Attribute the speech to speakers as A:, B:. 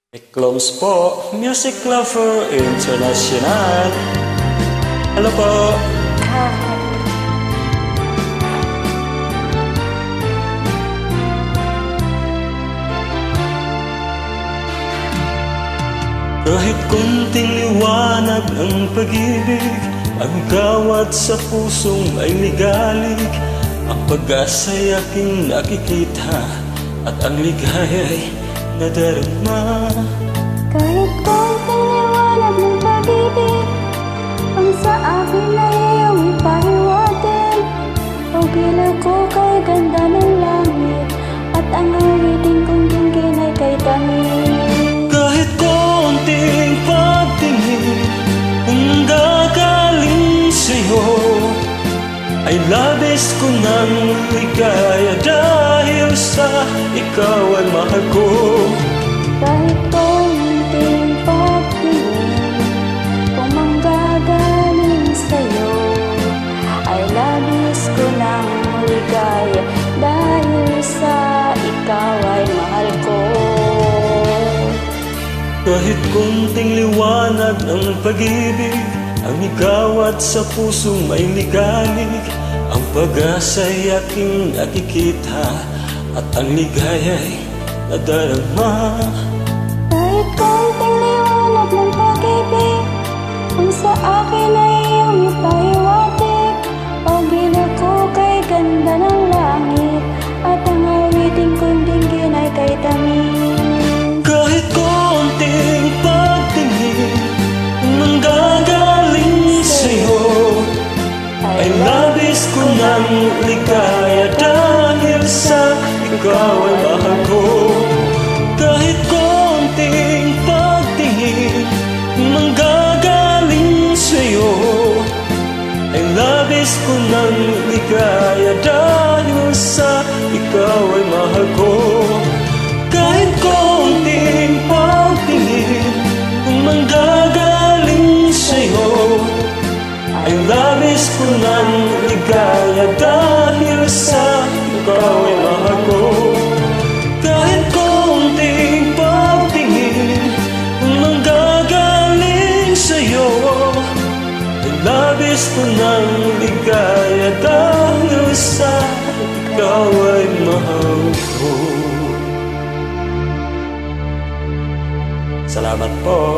A: Clones po, Music Lover International. Hello po. Kahit kunting liwanag ng pag-ibig, ang kawat sa pusong ay ligalig. Ang pag-asa'y aking nakikita at ang ligaya'y nadarama.
B: Kahit konting liwanag ng pag-ibig, ang sa akin ay iyong ipahiwatig. Pag-ilaw ko kay ganda ng langit, at ang awitin kong dinggin ay kay tamis.
A: Kahit konting pagtingin kung gagaling sa'yo, ay labis ko ng ligaya dahil sa ikaw ay mahal ko.
B: Kahit konting pagtingin kung manggagaling sa'yo, ay labis ko ng ligaya dahil sa ikaw ay mahal ko.
A: Kahit kunting liwanag ng pag-ibig, ang ikaw at sa pusong may ligalig. Ang pag-asa'y aking nakikita at ang ligaya'y nadarama.
B: Kahit konting liwanag ng pag-ibig, kung sa akin ay iyong ipahiwatig. Pag-ilaw ko kay ganda ng langit, at ang awitin kong dinggin ay kay tamis.
A: Kahit konting pagtingin manggagaling sa'yo, ay labis ko ng ligaya dahil sa ikaw ay mahal ko. Kahit konting pagtingin manggagaling sa'yo, ay labis ko ng ligaya dahil sa ikaw ay mahal ko. Kahit konting pagtingin manggagaling sa'yo, ay labis ko ng ligaya dahil sa ikaw ay mahal ko. Kahit konting pagtingin manggagaling sa'yo, ay labis ko ng ligaya dahil sa ikaw ay mahal ko. Salamat po.